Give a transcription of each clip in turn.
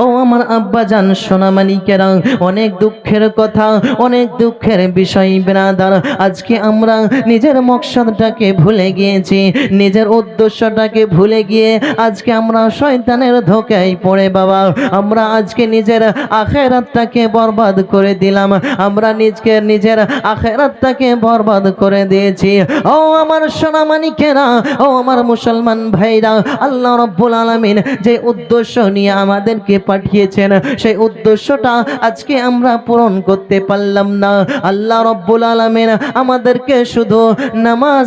ও আমার আব্বা জান সোনামানিকেরা, অনেক দুঃখের কথা, অনেক দুঃখের বিষয় ব্রাদার। আজকে আমরা নিজের মকসদটাকে ভুলে গিয়েছি, নিজের উদ্দেশ্যটাকে ভুলে গিয়ে আজকে আমরা শয়তানের ধোঁকায় পড়ে বাবা আমরা আজকে নিজের আখেরাতটাকে বরবাদ করে দিলাম। আমরা নিজের আখেরাতটাকে বরবাদ করে দিয়েছি। ও আমার সোনামানিকেরা, ও আমার মুসলমান ভাইরা, আল্লাহ রাব্বুল আলামিন যে উদ্দেশ্য নিয়ে আমাদেরকে পাঠিয়েছেন সেই উদ্দেশ্যটা আজকে আমরা পূরণ করতে পারলাম না। আল্লাহ রাব্বুল আলামিন আমাদেরকে শুধু নামাজ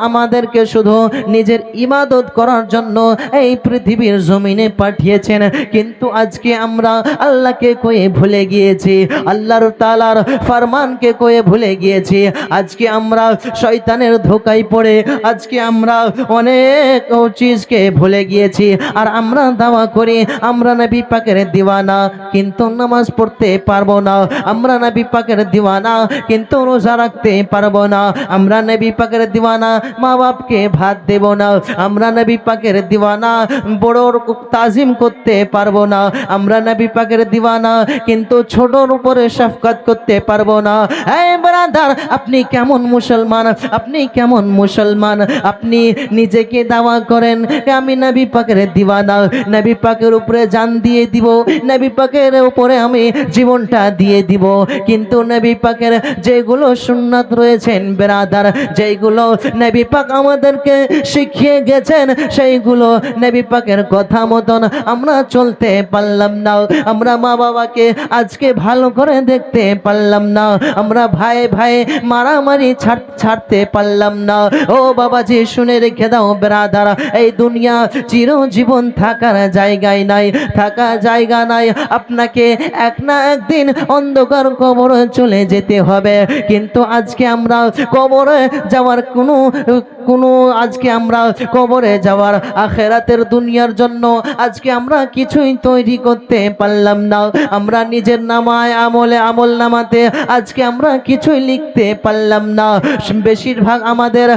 আমাদেরকে শুধু নিজের ইবাদত করার জন্য এই পৃথিবীর জমিনে পাঠিয়েছেন, কিন্তু আজকে আমরা আল্লাহকে কয়ে ভুলে গিয়েছি, আল্লাহর তাআলার ফরমানকে কয়ে ভুলে গিয়েছি। আজকে আমরা শয়তানের ধোঁকায় পড়ে আজকে আমরা অনেক চিজকে ভুলে গিয়েছি। আর আমরা দাওয়া করি আমরা নবী পাকের দিওয়ানা, কিন্তু নামাজ পড়তে পারবো না। আমরা নবী পাকের দিওয়ানা, কিন্তু রোজা রাখতে পারবো না। আমরা নবী পাকের দিওয়ানা, মা বাপকে ভাত দেব না। আমরা নবী পাকের দিওয়ানা, বড়র তাজিম করতে পারবো না। আমরা নবী পাকের দিওয়ানা, কিন্তু ছোটর উপরে শফকত করতে পারবো না। এই ব্রাদার, আপনি কেমন মুসলমান? আপনি কেমন মুসলমান? আপনি নিজেকে দাওয়া করেন আমি নবী পাকের দিওয়ানা, নবী পাকের উপরে জান দিয়ে দিব, নবী পাকের উপরে আমি জীবনটা দিয়ে দিব, কিন্তু নবী পাকের যেগুলো সুন্নাত রয়েছেন ব্রাদার, যেগুলো নবী পাক আমাদেরকে শিখিয়ে গেছেন সেইগুলো নবী পাকের কথা মতন আমরা চলতে পারলাম না। আমরা মা বাবাকে আজকে ভালো করে দেখতে পারলাম না। আমরা ভাই ভাই মারামারি ছাড়তে পারলাম না। ও বাবাজি শুনে রেখে দাও ব্রাদার, এই দুনিয়া চিরজীবন থাকার জায়গায় নাই, থাকা জায়গা নাই। আপনাকে এক না একদিন অন্ধকার কবরে চলে যেতে হবে, কিন্তু আজকে আমরা কবরে যাওয়ার কোনো আজকে আমরা কবরে যাওয়ার আখেরাতের দুনিয়ার জন্য আজকে আমরা কিছুই তৈরি করতে পারলাম না। আমরা নিজের নামায় আমল নামাতে আজকে আমরা কিছুই লিখতে পারলাম না। বেশিরভাগ আমাদের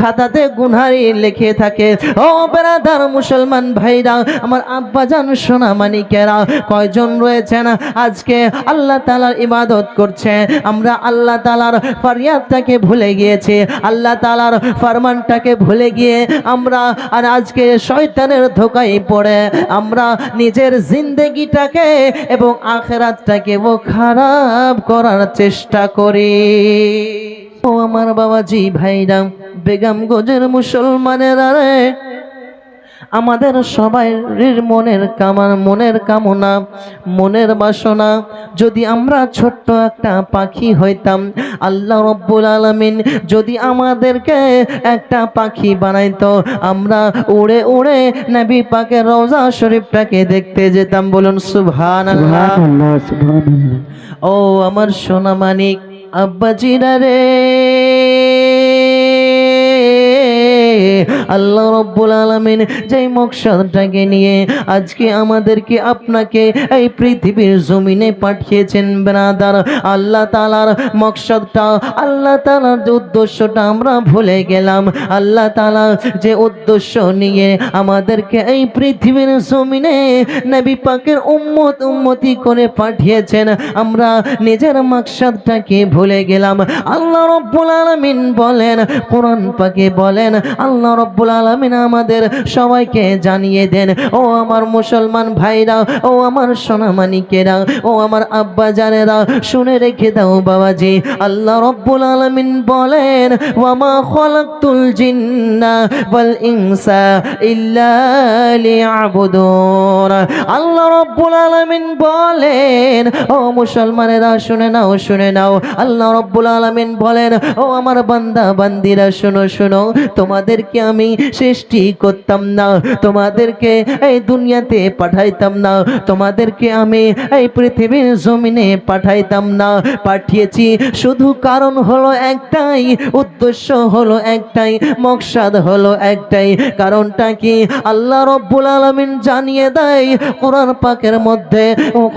খাতাতে গুনহারি লিখে থাকে। ও বেরাদার মুসলমান ভাইরা, আমার আব্বাজান সোনামানিকেরা, কয়জন রয়েছেন আজকে আল্লাহ তাআলার ইবাদত করছে? আমরা আল্লাহ তাআলার ফরিয়াদটাকে ভুলে গিয়েছি, আল্লাহ তাআলার ফরমানটাকে ভুলে গিয়ে আমরা আর আজকে শয়তানের ধোঁকায় পড়ে আমরা নিজের জিন্দেগিটাকে এবং আখিরাতটাকে খারাপ করার চেষ্টা করি। ও আমার বাবাজি ভাইরা, বেগম গঞ্জের মুসলমানেরা রে, আমাদের সবাইয়ের মনের কামনা, মনের বাসনা, যদি আমরা ছোট্ট একটা পাখি হইতাম, আল্লাহ রাব্বুল আলামিন যদি আমাদেরকে একটা পাখি বানাইতো, আমরা উড়ে উড়ে নবী পাকের রওজা শরীফটাকে দেখতে যেতাম। বলুন সুবহানাল্লাহ। ও আমার সোনা মানিক আব্বাজিরা রে, আল্লাহ রাব্বুল আলামিন যেই মকসদটাকে নিয়ে আজকে আমাদেরকে আপনাকে এই পৃথিবীর জমিনে পাঠিয়েছেন ব্রাদার, আল্লাহ তাআলার মকসদটা, আল্লাহ তাআলার যে উদ্দেশ্যটা আমরা ভুলে গেলাম। আল্লাহ তাআলা যে উদ্দেশ্য নিয়ে আমাদেরকে এই পৃথিবীর জমিনে নবী পাকের উম্মতি করে পাঠিয়েছেন, আমরা নিজের মকসদটাকে ভুলে গেলাম। আল্লাহ রাব্বুল আলামিন বলেন, কোরআন পাকে বলেন, আল্লাহ রাব্বুল আলামিন আমাদের সবাইকে জানিয়ে দেন। ও আমার মুসলমান ভাইরা, ও আমার সোনামানিকেরা, ও আমার আব্বা জানেরা, শুনে রেখে দাও বাবাজি, আল্লাহ রাব্বুল আলামিন বলেন, ওয়া মা খালাকতুল জিন্না ওয়াল ইনসা ইল্লা লিয়াবুদুন। আল্লাহ রাব্বুল আলামিন বলেন, ও মুসলমানেরা শুনে নাও, আল্লাহ রাব্বুল আলামিন বলেন, ও আমার বান্দা বান্দিরা শোনো, তোমাদেরকে আমি সৃষ্টি করতাম না, তোমাদেরকে এই দুনিয়াতে পাঠাইতাম না, তোমাদেরকে আমি এই পৃথিবীর জমিনে পাঠাইতাম না। পাঠিয়েছি শুধু কারণ হলো একটাই, উদ্দেশ্য হলো একটাই, মকসদ হলো একটাই। কারণটা কি? আল্লাহ রাব্বুল আলামিন জানিয়ে দেয় কোরআন পাকের মধ্যে,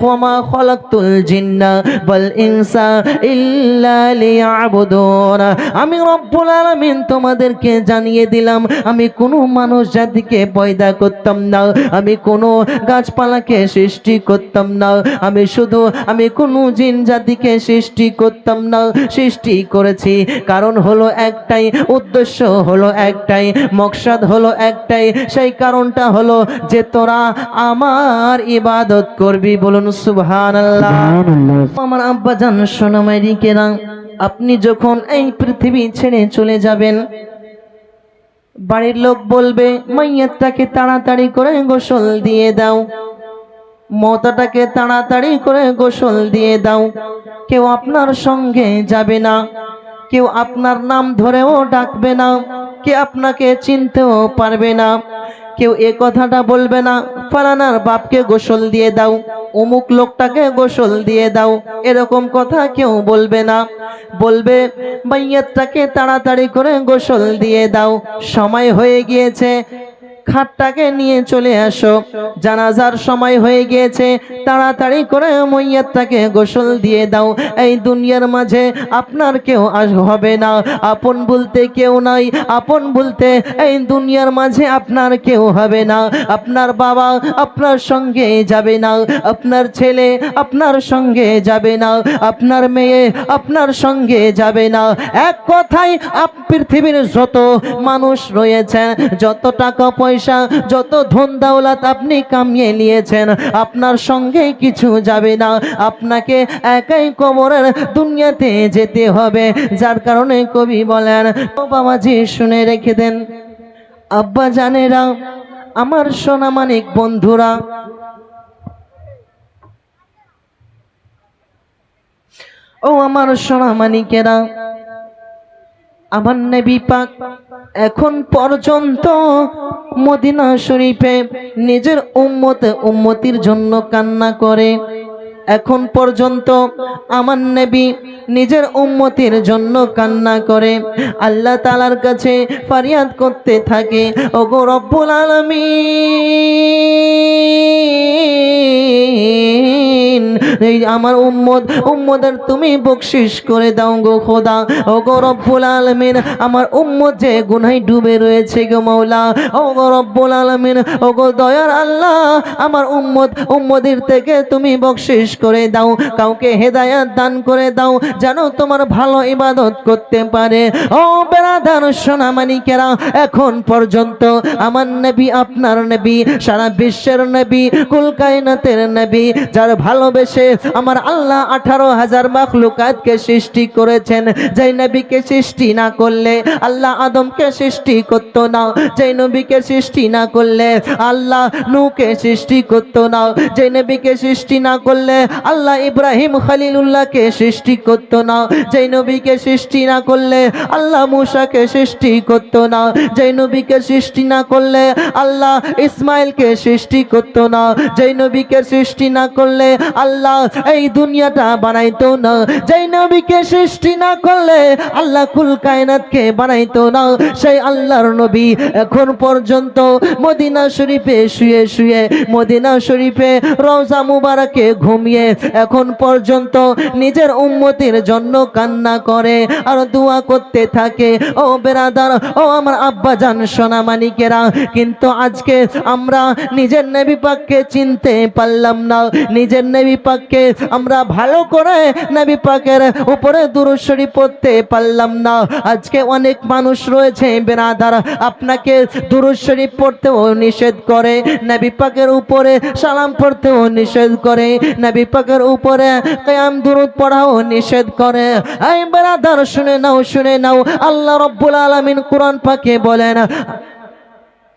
ওয়া মা খালাকতুল জিন্না ওয়াল ইনসা ইল্লা লিয়াবুদুন। আমি রব্বুল আলামিন তোমাদেরকে জানিয়ে দিলাম আমি কোনো মানুষ জাতিকে পয়দা করতাম না, আমি কোনো গাছপালাকে সৃষ্টি করতাম না, আমি কোনো জিন জাতিকে সৃষ্টি করতাম না। সৃষ্টি করেছি কারণ হলো একটাই, উদ্দেশ্য হলো একটাই, মকসদ হলো একটাই। সেই কারণটা হলো যে তোরা আমার ইবাদত করবি। বলুন সুবহানাল্লাহ। আমার আব্বা জান সোনামাইরিকেরা, আপনি যখন এই পৃথিবী ছেড়ে চলে যাবেন, বাড়ির লোক বলবে মাইয়াতটাকে তাড়াতাড়ি করে গোসল দিয়ে দাও, মওতাটাকে তাড়াতাড়ি করে গোসল দিয়ে দাও। কেউ আপনার সঙ্গে যাবে না, কেউ আপনার নাম ধরেও ডাকবে না, কে আপনাকে চিনতেও পারবে না। কেউ এ কথাটা বলবে না ফালানার বাপকে গোসল দিয়ে দাও, অমুক লোকটাকে গোসল দিয়ে দাও, এরকম কথা কেউ বলবে না। বলবে মাইয়াতটাকে তাড়াতাড়ি করে গোসল দিয়ে দাও, সময় হয়ে গিয়েছে, খাটটাকে নিয়ে চলে আসো, জানাজার সময় হয়ে গিয়েছে, তাড়াতাড়ি করে মাইয়াতটাকে গোসল দিয়ে দাও। এই দুনিয়ার মাঝে আপনার কেউ হবে না, আপন বলতে কেউ নাই, আপন বলতে এই দুনিয়ার মাঝে আপনার কেউ হবে না। আপনার বাবা আপনার সঙ্গে যাবে না, আপনার ছেলে আপনার সঙ্গে যাবে না, আপনার মেয়ে আপনার সঙ্গে যাবে না। এক কথায় পৃথিবীর যত মানুষ রয়েছে, যত টাকা পয়সা, যত ধন দৌলত আপনি কামিয়ে নিয়েছেন, আপনার সঙ্গে কিছু যাবে না। আপনাকে একাই কবরের দুনিয়াতে যেতে হবে। যার কারণে কবি বলেন, ও বাবাজি শুনে রেখে দেন, আব্বা জানেরা, আমার সোনামানিক বন্ধুরা, ও আমার সোনামানিকেরা, আমার নবী পাক এখন পর্যন্ত মদিনা শরীফে নিজের উম্মতির জন্য কান্না করে। এখন পর্যন্ত আমার নবী নিজের উম্মতির জন্য কান্না করে, আল্লাহ তাআলার কাছে ফরিয়াদ করতে থাকে, ওগো রব্বুল আলামিন, এই আমার উম্মতের তুমি বকশিশ করে দাও গো খোদা। ওগো রব্বুল আলামিন, আমার উম্মত যে গুনাহে ডুবে রয়েছে গো মাওলা, ওগো রব্বুল আলামিন, ওগো দয়ার আল্লাহ, আমার উম্মতের থেকে তুমি বকশিশ করে দাও, কাউকে হেদায়েত দান করে দাও, যেন তোমার ভালো ইবাদত করতে পারে। ও বেরাদার সোনামানিকেরা, এখন পর্যন্ত আমার নবী, আপনার নবী, সারা বিশ্বের নবী, কুল কায়নাতের নবী, যার ভালোবেসে আমার আল্লাহ 18,000 মাখলুকাতকে সৃষ্টি করেছেন, যেই নবীকে সৃষ্টি না করলে আল্লাহ আদমকে সৃষ্টি করতো না, যেই নবীকে সৃষ্টি না করলে আল্লাহ নূহকে সৃষ্টি করতো না, যেই নবীকে সৃষ্টি না করলে আল্লাহ ইব্রাহিম খলিলুল্লাহকে সৃষ্টি করতো না, যেই নবীকে সৃষ্টি না করলে আল্লাহ মূসাকে সৃষ্টি করতো না, যেই নবীকে সৃষ্টি না করলে আল্লাহ ইসমাইলকে সৃষ্টি করতো না, যেই নবীকে সৃষ্টি না করলে আল্লাহ এই দুনিয়াটা বানাইতো না, যেই নবীকে সৃষ্টি না করলে আল্লাহ কুল কায়নাতকে বানাইতো না, সেই আল্লাহর নবী এখন পর্যন্ত মদিনা শরীফে শুয়ে শুয়ে, মদিনা শরীফে রওজা মুবারকে ঘুমিয়ে এখন পর্যন্ত নিজের উম্মতের জন্য কান্না করে আর দোয়া করতে থাকে। ও বেরাদার, ও আমার আব্বা জান সোনামানিকেরা, কিন্তু আজকে আমরা নিজের নবী পাককে চিনতে পারলাম না, নিজের নবী পাককে আমরা ভালো করে নবী পাকের উপরে দুরূদ শরীফ পড়তে পারলাম না। আজকে অনেক মানুষ রয়েছে বেরাদার, আপনাকে দুরূদ শরীফ পড়তেও নিষেধ করে, নবী পাকের উপরে সালাম পড়তেও নিষেধ করে, নবী পাকের উপরে কিয়াম দুরূদ পড়াও নিষেধ করে। এই বেরাদার শুনে নাও, শুনে নাও, আল্লাহ রাব্বুল আলামিন কুরআন পাকে বলেন,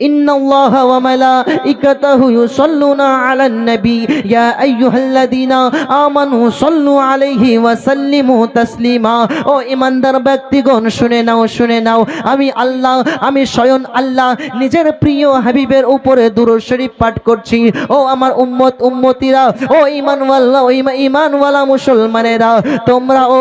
ইন্নাল্লাহা ওয়া মালাইকাতাহু ইউসাল্লুনা আলান নবী ইয়া আইয়ুহাল্লাযীনা আমানু সাল্লু আলাইহি ওয়া সাল্লিমু তাসলিমা। ও ঈমানদার ব্যক্তিগণ শুনে নাও, শুনে নাও, আমি আল্লাহ, আমি স্বয়ং আল্লাহ নিজের প্রিয় হাবিবের উপরে দুরূদ শরীফ পাঠ করছি। ও আমার উম্মতিরা, ও ঈমানওয়ালা মুসলমানেরা, তোমরা ও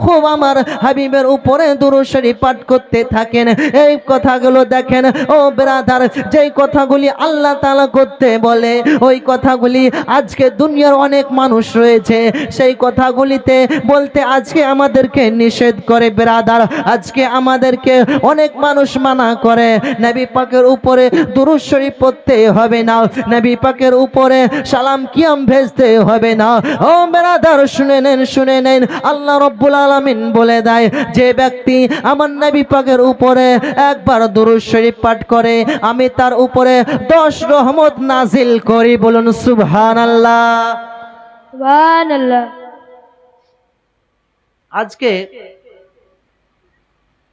খুব আমার হাবিবের উপরে দুরূদ শরীফ পাঠ করতে থাকেন। এই কথাগুলো দেখেন, ও বেরাদার, যেই কথাগুলি আল্লাহ তাআলা করতে বলে ওই কথাগুলি আজকে দুনিয়ার অনেক মানুষ রয়েছে সেই কথাগুলিতে বলতে আজকে আমাদেরকে নিষেধ করে বেরাদার। আজকে আমাদেরকে অনেক মানুষ মানা করে নবী পাকের উপরে দুরূদ শরীফ পড়তে হবে না, নবী পাকের উপরে সালাম কিয়াম ভেজতে হবে না। ও বেরাদার শুনে নেন আল্লাহ রাব্বুল আলামিন বলে দেয় যে ব্যক্তি আমার নবী পাকের উপরে একবার দুরূদ শরীফ পাঠ করে আমি তার উপরে 10 রহমত নাজিল করি। বলুন সুবহানাল্লাহ। সুবহানাল্লাহ। আজকে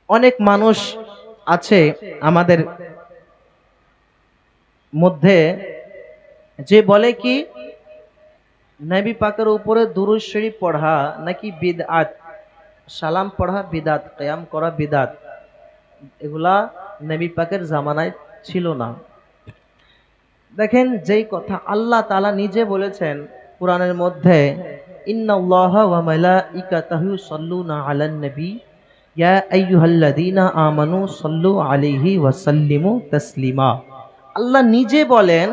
অনেক মানুষ আছে আমাদের মধ্যে যে বলে কি নবী পাকের উপরে দুরূদ শরীফ পড়া নাকি বিদআত, সালাম পড়া বিদআত, কিয়াম করা বিদআত, এগুলা নবী পাকের জামানায় ছিল না। দেখেন যেই কথা আল্লাহ তাআলা নিজে বলেছেন কোরআনের মধ্যে ইন্নাল্লাহা ওয়া মালাইকাতাহু ইউসাল্লুনা আলান নবী ইয়া আইয়ুহাল্লাযীনা আমানু সাল্লু আলাইহি ওয়া সাল্লিমু তাসলিমা। আল্লাহ নিজে বলেন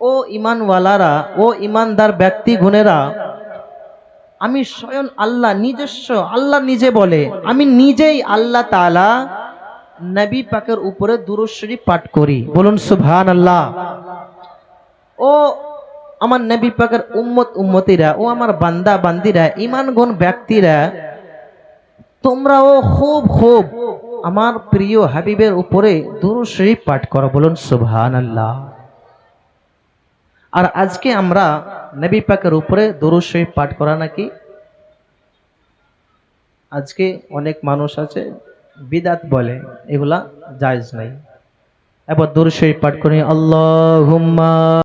ও ঈমানওয়ালারা, ও ঈমানদার ব্যক্তিগণেরা, আমি স্বয়ং আল্লাহ আল্লাহ নিজে বলে আমি নিজেই আল্লাহ তাআলা নবী পাকের উপরে দুরূদ শরীফ পাঠ করি। বলুন সুবহানাল্লাহ। ও আমার নবী পাকের উম্মতিরা, ও আমার বান্দা বান্দিরা, ঈমানগুন ব্যক্তিরা, তোমরাও খুব আমার প্রিয় হাবিবের উপরে দুরূদ শরীফ পাঠ করো। বলুন সুবহানাল্লাহ। আর আজকে আমরা নবী পাকের উপরে দুরূদ শরীফ পাঠ করা নাকি আজকে অনেক মানুষ আছে বিদআত বলে, এগুলা জায়েজ নাই। এবার দুরূদ শরীফ পাঠ করি আল্লাহুম্মা